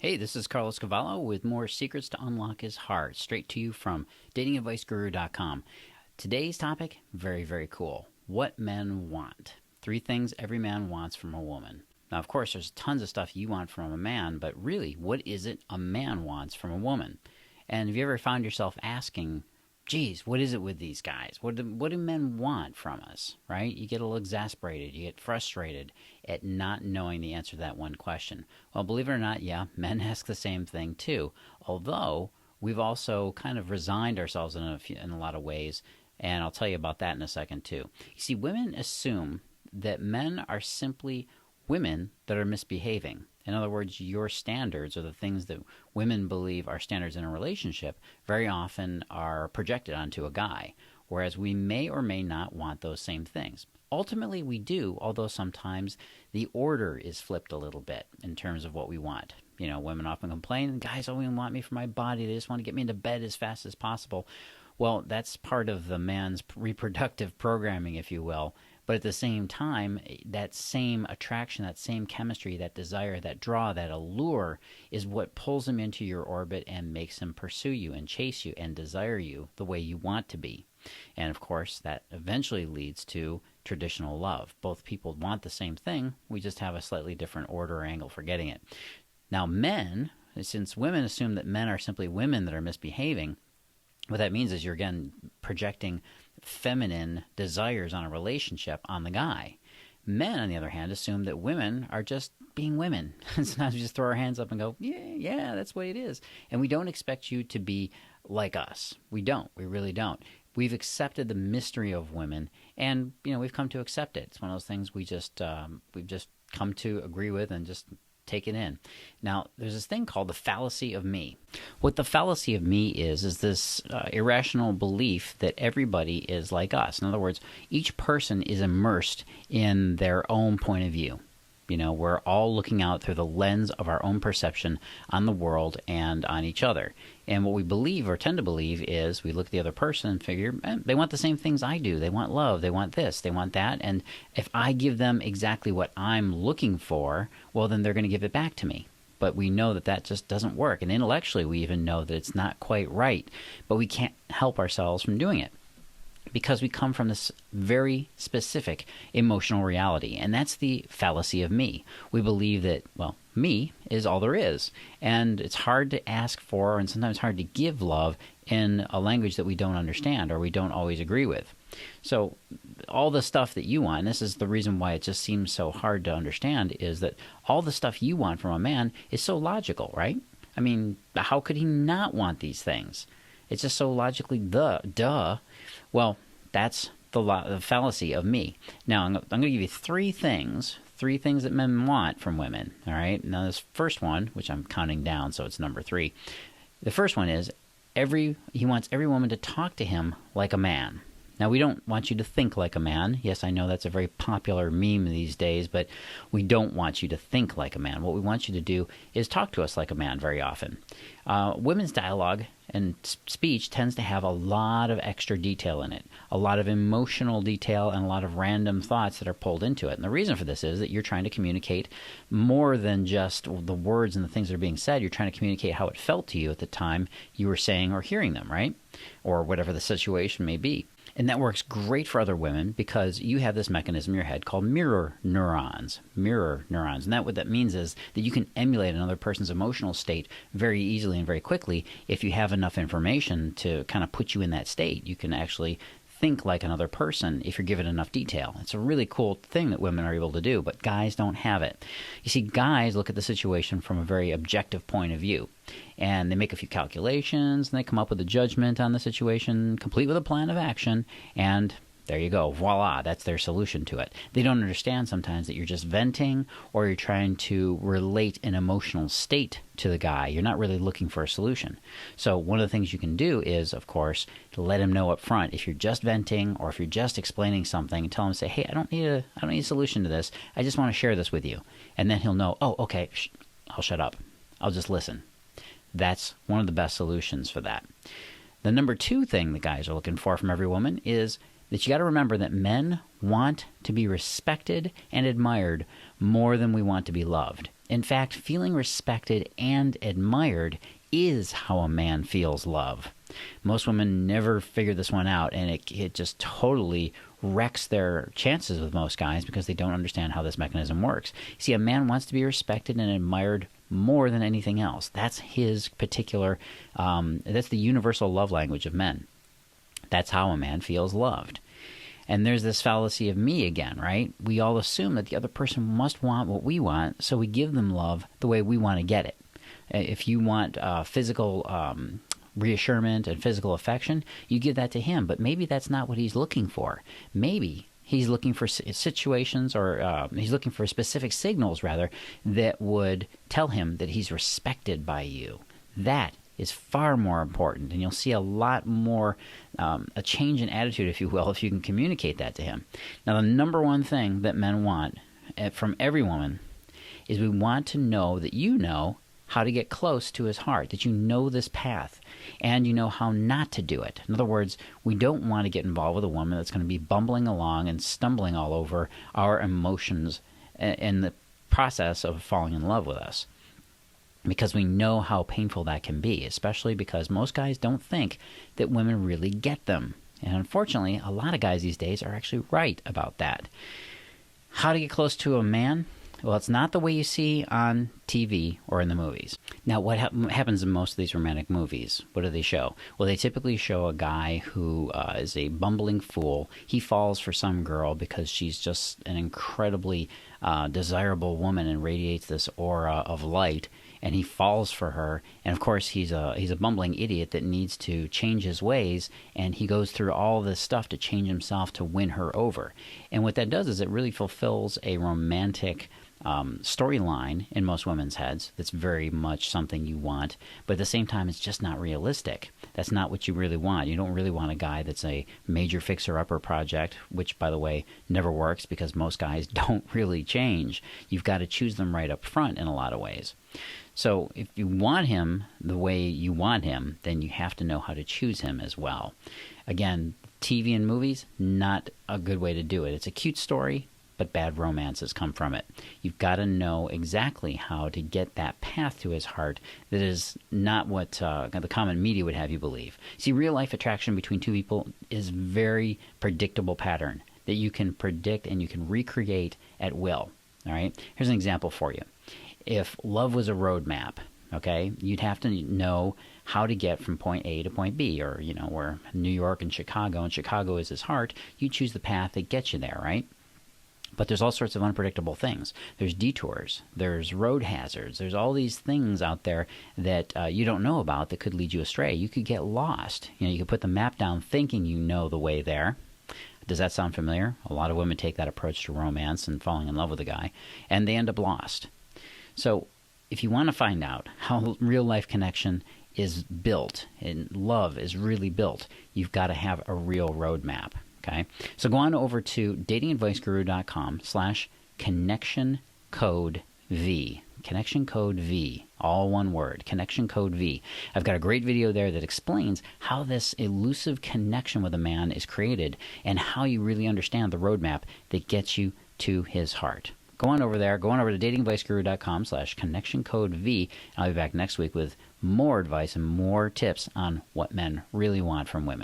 Hey, this is Carlos Cavallo with more secrets to unlock his heart, straight to you from datingadviceguru.com. Today's topic, very, very cool. What men want. 3 things every man wants from a woman. Now, of course, there's tons of stuff you want from a man, but really, what is it a man wants from a woman? And have you ever found yourself asking, geez, what is it with these guys? What do men want from us, right? You get a little exasperated. You get frustrated at not knowing the answer to that one question. Well, believe it or not, yeah, men ask the same thing too, although we've also kind of resigned ourselves in a lot of ways, and I'll tell you about that in a second too. You see, women assume that men are simply women that are misbehaving. In other words, your standards, or the things that women believe are standards in a relationship, very often are projected onto a guy, whereas we may or may not want those same things. Ultimately, we do, although sometimes the order is flipped a little bit in terms of what we want. You know, women often complain, guys only want me for my body, they just want to get me into bed as fast as possible. Well, that's part of the man's reproductive programming, if you will. But at the same time, that same attraction, that same chemistry, that desire, that draw, that allure is what pulls him into your orbit and makes him pursue you and chase you and desire you the way you want to be. And of course, that eventually leads to traditional love. Both people want the same thing, we just have a slightly different order or angle for getting it. Now, men, since women assume that men are simply women that are misbehaving, what that means is you're, again, projecting feminine desires on a relationship on the guy. Men, on the other hand, assume that women are just being women. And sometimes we just throw our hands up and go, yeah, that's the way it is. And we don't expect you to be like us. We don't. We really don't. We've accepted the mystery of women, and we've come to accept it. It's one of those things we've just come to agree with and just take it in. Now, there's this thing called the fallacy of me. What the fallacy of me is this irrational belief that everybody is like us. In other words, each person is immersed in their own point of view. We're all looking out through the lens of our own perception on the world and on each other. And what we believe, or tend to believe, is we look at the other person and figure, they want the same things I do. They want love. They want this. They want that. And if I give them exactly what I'm looking for, well, then they're going to give it back to me. But we know that that just doesn't work. And intellectually, we even know that it's not quite right. But we can't help ourselves from doing it, because we come from this very specific emotional reality, and that's the fallacy of me. We believe that, well, me is all there is, and it's hard to ask for and sometimes hard to give love in a language that we don't understand or we don't always agree with. So all the stuff that you want, and this is the reason why it just seems so hard to understand, is that all the stuff you want from a man is so logical, right? I mean, how could he not want these things? It's just so logically duh. Well, that's the fallacy of me. Now, I'm going to give you 3 things that men want from women, all right? Now, this first one, which I'm counting down, so it's number 3. The first one is he wants every woman to talk to him like a man. Now, we don't want you to think like a man. Yes, I know that's a very popular meme these days, but we don't want you to think like a man. What we want you to do is talk to us like a man very often. Women's dialogue and speech tends to have a lot of extra detail in it, a lot of emotional detail and a lot of random thoughts that are pulled into it. And the reason for this is that you're trying to communicate more than just the words and the things that are being said. You're trying to communicate how it felt to you at the time you were saying or hearing them, right? Or whatever the situation may be. And that works great for other women because you have this mechanism in your head called mirror neurons. And what that means is that you can emulate another person's emotional state very easily and very quickly. If you have enough information to kind of put you in that state, you can actually think like another person if you're given enough detail. It's a really cool thing that women are able to do, but guys don't have it. You see, guys look at the situation from a very objective point of view, and they make a few calculations, and they come up with a judgment on the situation, complete with a plan of action, and there you go. Voila, that's their solution to it. They don't understand sometimes that you're just venting or you're trying to relate an emotional state to the guy. You're not really looking for a solution. So one of the things you can do is, of course, to let him know up front. If you're just venting or if you're just explaining something, tell him, say, hey, I don't need a solution to this. I just want to share this with you. And then he'll know, oh, okay, I'll shut up. I'll just listen. That's one of the best solutions for that. The number 2 thing the guys are looking for from every woman is that you got to remember that men want to be respected and admired more than we want to be loved. In fact, feeling respected and admired is how a man feels love. Most women never figure this one out, and it just totally wrecks their chances with most guys because they don't understand how this mechanism works. See, a man wants to be respected and admired more than anything else. That's his particular, that's the universal love language of men. That's how a man feels loved. And there's this fallacy of me again, right? We all assume that the other person must want what we want, so we give them love the way we want to get it. If you want physical reassurance and physical affection, you give that to him. But maybe that's not what he's looking for. Maybe he's looking for situations, or he's looking for specific signals, rather, that would tell him that he's respected by you. That is far more important, and you'll see a lot more, a change in attitude, if you will, if you can communicate that to him. Now, the number one thing that men want from every woman is we want to know that you know how to get close to his heart, that you know this path, and you know how not to do it. In other words, we don't want to get involved with a woman that's going to be bumbling along and stumbling all over our emotions in the process of falling in love with us, because we know how painful that can be, especially because most guys don't think that women really get them. And unfortunately, a lot of guys these days are actually right about that. How to get close to a man? Well, it's not the way you see on TV or in the movies. Now, what happens in most of these romantic movies? What do they show? Well, they typically show a guy who is a bumbling fool. He falls for some girl because she's just an incredibly desirable woman and radiates this aura of light, and he falls for her. And of course, he's a bumbling idiot that needs to change his ways, and he goes through all this stuff to change himself to win her over. And what that does is it really fulfills a romantic storyline in most women's heads. That's very much something you want, but at the same time, it's just not realistic. That's not what you really want. You don't really want a guy that's a major fixer-upper project, which, by the way, never works because most guys don't really change. You've got to choose them right up front in a lot of ways. So if you want him the way you want him, then you have to know how to choose him as well. Again, TV and movies, not a good way to do it. It's a cute story, but bad romances come from it. You've got to know exactly how to get that path to his heart that is not what the common media would have you believe. See, real-life attraction between two people is a very predictable pattern that you can predict and you can recreate at will. All right? Here's an example for you. If love was a roadmap, okay, you'd have to know how to get from point A to point B, or, you know, where New York and Chicago is his heart, you choose the path that gets you there, right? But there's all sorts of unpredictable things. There's detours. There's road hazards. There's all these things out there that you don't know about that could lead you astray. You could get lost. You know, you could put the map down thinking you know the way there. Does that sound familiar? A lot of women take that approach to romance and falling in love with a guy, and they end up lost. So if you want to find out how real-life connection is built and love is really built, you've got to have a real roadmap. Okay, so go on over to datingadviceguru.com/connection code V. Connection code V, all one word, connection code V. I've got a great video there that explains how this elusive connection with a man is created and how you really understand the roadmap that gets you to his heart. Go on over there. Go on over to datingadviceguru.com/connection code V. I'll be back next week with more advice and more tips on what men really want from women.